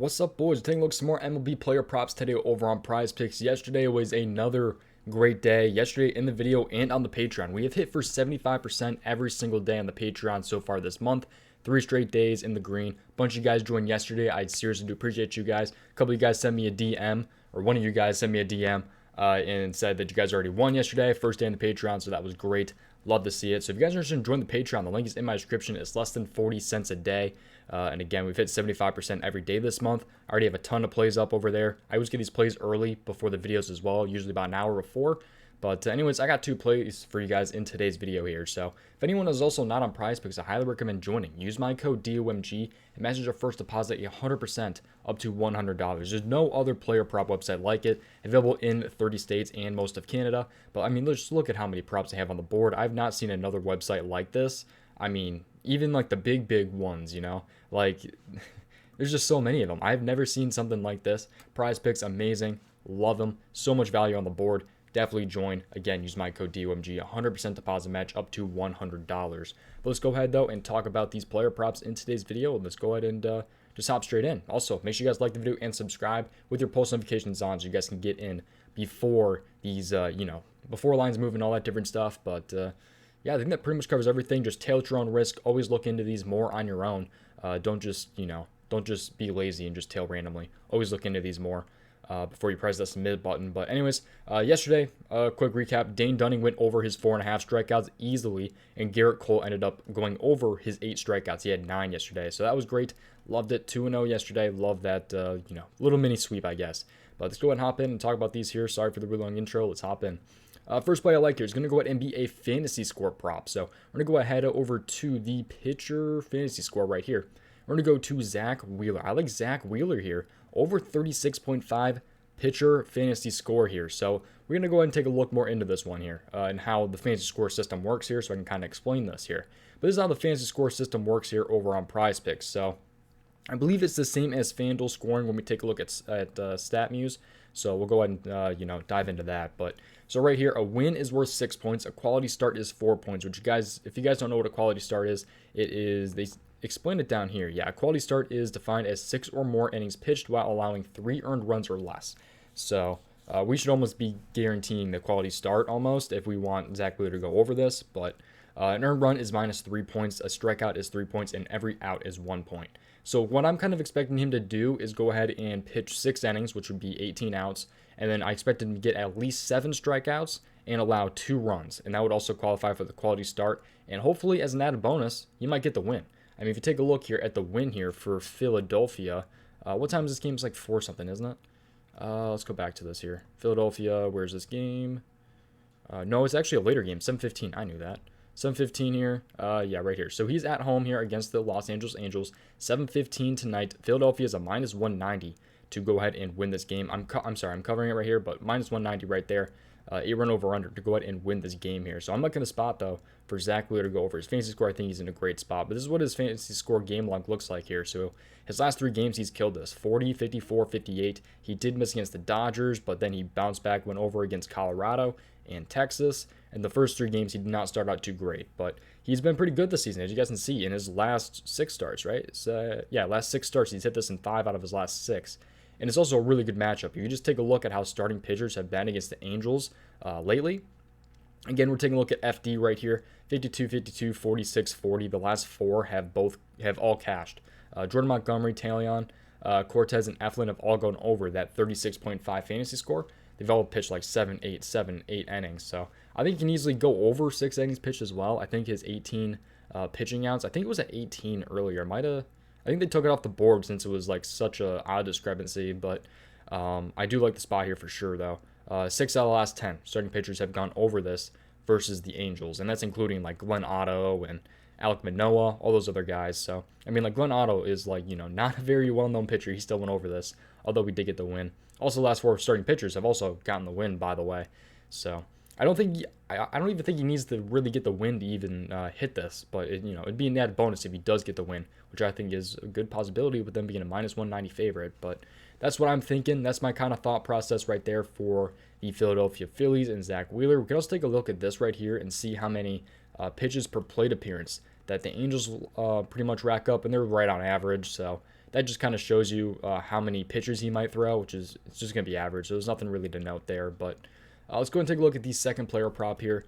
What's up, boys? Taking a look at some more MLB player props today over on Prize Picks. Yesterday was another great day. Yesterday in the video and on the Patreon, we have hit for 75% every single day on the Patreon so far this month. 3 straight days in the green. Bunch of you guys joined yesterday. I seriously do appreciate you guys. A couple of you guys sent me a DM, or one of you guys sent me a DM and said that you guys already won yesterday. First day on the Patreon, so that was great. Love to see it. So if you guys are interested in joining the Patreon, the link is in my description. It's less than 40 cents a day. And again, we've hit 75% every day this month. I already have a ton of plays up over there. I always get these plays early before the videos as well, usually about an hour before. But anyways, I got 2 plays for you guys in today's video here. So if anyone is also not on Prize Picks, I highly recommend joining. Use my code DOMG and manage your first deposit 100% up to $100. There's no other player prop website like it, available in 30 states and most of Canada. But I mean, just look at how many props they have on the board. I've not seen another website like this. I mean, even like the big ones, you know, like there's just so many of them. I've never seen something like this. Prize Picks, amazing. Love them. So much value on the board. Definitely join. Again, use my code DOMG, 100% deposit match up to $100. But let's go ahead though and talk about these player props in today's video. Let's go ahead and just hop straight in. Also, make sure you guys like the video and subscribe with your post notifications on so you guys can get in before these, before lines move and all that different stuff. But yeah, I think that pretty much covers everything. Just tail at your own risk. Always look into these more on your own. Don't just be lazy and just tail randomly. Always look into these more before you press that submit button. But anyways, yesterday, quick recap. Dane Dunning went over his 4.5 strikeouts easily, and Garrett Cole ended up going over his 8 strikeouts. He had 9 yesterday, so that was great. Loved it. 2-0 yesterday. Love that, little mini sweep, I guess. But let's go ahead and hop in and talk about these here. Sorry for the really long intro. Let's hop in. First play I like here is going to go ahead and be a fantasy score prop. So we're going to go ahead over to the pitcher fantasy score right here. We're going to go to Zach Wheeler. I like Zach Wheeler here. Over 36.5 pitcher fantasy score here. So we're going to go ahead and take a look more into this one here and how the fantasy score system works here, so I can kind of explain this here. But this is how the fantasy score system works here over on Prize Picks. So I believe it's the same as FanDuel scoring when we take a look at Statmuse. So we'll go ahead and dive into that. But so right here, a win is worth 6 points. A quality start is 4 points. Which if you guys don't know what a quality start is, they explain it down here. Yeah, a quality start is defined as 6 or more innings pitched while allowing 3 earned runs or less. So we should almost be guaranteeing the quality start almost if we want Zach Wheeler to go over this. But an earned run is minus 3 points. A strikeout is 3 points, and every out is 1 point. So what I'm kind of expecting him to do is go ahead and pitch 6 innings, which would be 18 outs. And then I expect him to get at least 7 strikeouts and allow 2 runs. And that would also qualify for the quality start. And hopefully, as an added bonus, you might get the win. I mean, if you take a look here at the win here for Philadelphia, what time is this game? It's like 4 something, isn't it? Let's go back to this here. Philadelphia, where's this game? No, it's actually a later game, 7:15. I knew that. 7:15 here. Yeah, right here. So he's at home here against the Los Angeles Angels. 7:15 tonight. Philadelphia is a minus 190 to go ahead and win this game. I'm covering it right here, but minus 190 right there. 8-run over-under to go ahead and win this game here. So I'm looking at a spot, though, for Zach Wheeler to go over his fantasy score. I think he's in a great spot. But this is what his fantasy score game log looks like here. So his last 3 games, he's killed this. 40, 54, 58. He did miss against the Dodgers, but then he bounced back, went over against Colorado and Texas. And the first 3 games, he did not start out too great. But he's been pretty good this season, as you guys can see, in his last 6 starts, right? Last 6 starts, he's hit this in 5 out of his last 6. And it's also a really good matchup. You just take a look at how starting pitchers have been against the Angels lately. Again, we're taking a look at FD right here. 52, 52, 46, 40. The last 4 have all cashed. Jordan Montgomery, Talion, Cortez, and Eflin have all gone over that 36.5 fantasy score. They've all pitched like 7, 8 innings. So I think he can easily go over 6 innings pitched as well. I think his 18 pitching outs, I think it was at 18 earlier. I think they took it off the board since it was like such a odd discrepancy, but I do like the spot here for sure, though. 6 out of the last 10 starting pitchers have gone over this versus the Angels, and that's including like Glenn Otto and Alek Manoah, all those other guys. So, I mean, like Glenn Otto is like, not a very well-known pitcher. He still went over this, although we did get the win. Also, the last 4 starting pitchers have also gotten the win, by the way. So, I don't even think he needs to really get the win to even hit this, but it'd be a net bonus if he does get the win, which I think is a good possibility with them being a minus 190 favorite. But that's what I'm thinking. That's my kind of thought process right there for the Philadelphia Phillies and Zach Wheeler. We can also take a look at this right here and see how many pitches per plate appearance that the Angels pretty much rack up, and they're right on average. So that just kind of shows you how many pitches he might throw, which is it's just going to be average. So there's nothing really to note there. But let's go and take a look at the second player prop here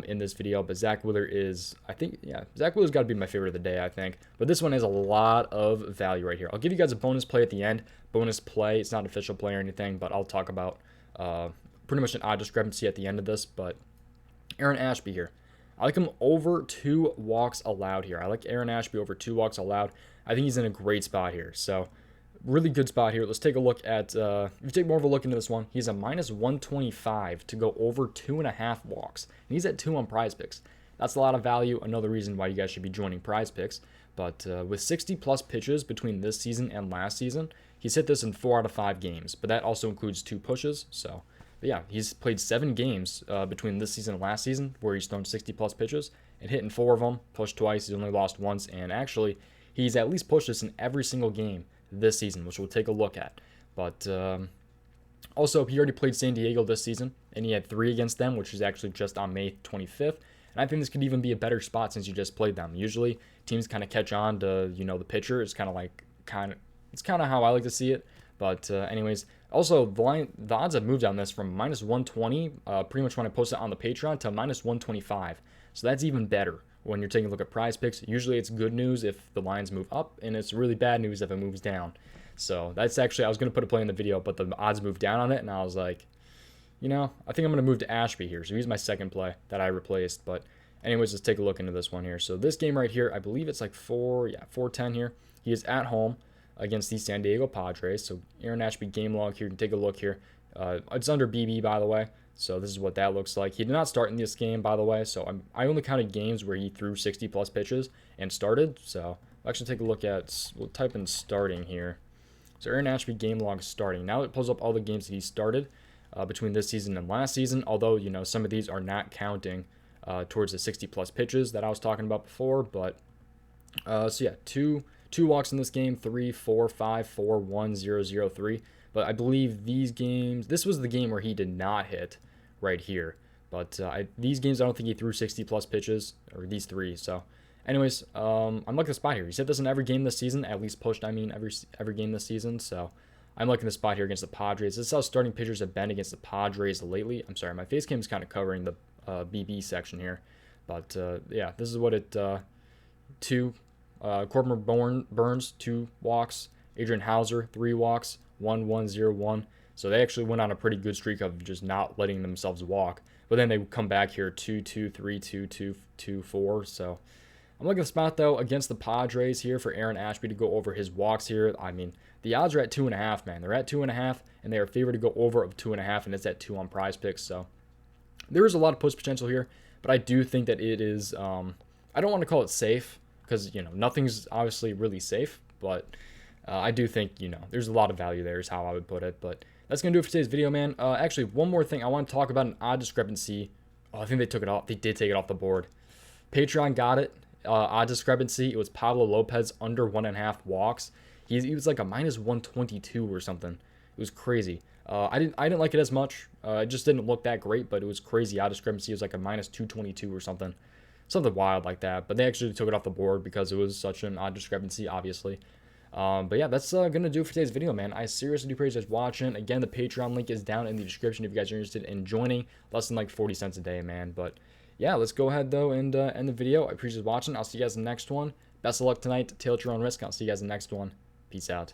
in this video. But Zach Wheeler is, I think, yeah, Zach Wheeler's got to be my favorite of the day, I think. But this one has a lot of value right here. I'll give you guys a bonus play at the end. Bonus play. It's not an official play or anything, but I'll talk about pretty much an odd discrepancy at the end of this. But Aaron Ashby here. I like him over 2 walks allowed here. I like Aaron Ashby over 2 walks allowed. I think he's in a great spot here. So, really good spot here. Let's take a look at, if you take more of a look into this one, he's a minus 125 to go over 2.5 walks. And he's at 2 on prizepicks. That's a lot of value. Another reason why you guys should be joining prizepicks. But with 60 plus pitches between this season and last season, he's hit this in 4 out of 5 games. But that also includes 2 pushes. So, but yeah, he's played 7 games between this season and last season where he's thrown 60 plus pitches and hit in 4 of them, pushed twice, he's only lost once, and actually he's at least pushed this in every single game this season, which we'll take a look at. But also, he already played San Diego this season, and he had 3 against them, which is actually just on May 25th. And I think this could even be a better spot since you just played them. Usually, teams kind of catch on to, you know, the pitcher. It's kind of how I like to see it. But anyways, also the odds have moved on this from minus 120, pretty much when I post it on the Patreon, to minus 125. So that's even better when you're taking a look at prize picks. Usually it's good news if the lines move up, and it's really bad news if it moves down. So that's actually, I was going to put a play in the video, but the odds moved down on it, and I was like, you know, I think I'm going to move to Ashby here. So he's my second play that I replaced. But anyways, let's take a look into this one here. So this game right here, I believe it's like 410 here. He is at home against the San Diego Padres. So Aaron Ashby game log here. You can take a look here. It's under BB, by the way. So this is what that looks like. He did not start in this game, by the way. So I only counted games where he threw 60 plus pitches and started. So I'll actually take a look at, we'll type in starting here. So Aaron Ashby game log starting. Now it pulls up all the games that he started between this season and last season. Although, you know, some of these are not counting towards the 60 plus pitches that I was talking about before. But so yeah, two walks in this game, 3, 4, 5, 4, 1, 0, 0, 3. But I believe these games, this was the game where he did not hit right here. But these games, I don't think he threw 60 plus pitches, or these 3. So anyways, I'm liking the spot here. He's hit this in every game this season, at least pushed, I mean, every game this season. So I'm liking the spot here against the Padres. This is how starting pitchers have been against the Padres lately. I'm sorry, my face cam is kind of covering the BB section here. But yeah, this is what it, Corbin Burns, 2 walks. Adrian Hauser, 3 walks. 1-1-0-1. So they actually went on a pretty good streak of just not letting themselves walk. But then they come back here 2-2, 3-2, 2-2, 4. So I'm looking at the spot, though, against the Padres here for Aaron Ashby to go over his walks here. I mean, the odds are at 2.5, man. They're at 2.5, and they are favored to go over of 2.5, and it's at 2 on prize picks. So there is a lot of push potential here, but I do think that it is, I don't want to call it safe because, you know, nothing's obviously really safe, but I do think, you know, there's a lot of value there is how I would put it. But that's going to do it for today's video, man. Actually, one more thing. I want to talk about an odd discrepancy. Oh, I think they took it off. They did take it off the board. Patreon got it. Odd discrepancy. It was Pablo Lopez under 1.5 walks. He was like a minus 122 or something. It was crazy. I didn't like it as much. It just didn't look that great, but it was crazy. Odd discrepancy. It was like a minus 222 or something. Something wild like that. But they actually took it off the board because it was such an odd discrepancy, obviously. But yeah, that's gonna do it for today's video, man. I seriously do appreciate you guys watching. Again, the Patreon link is down in the description if you guys are interested in joining. Less than like 40 cents a day, man. But yeah, let's go ahead though and end the video. I appreciate you watching. I'll see you guys in the next one. Best of luck tonight. Tail at your own risk. I'll see you guys in the next one. Peace out.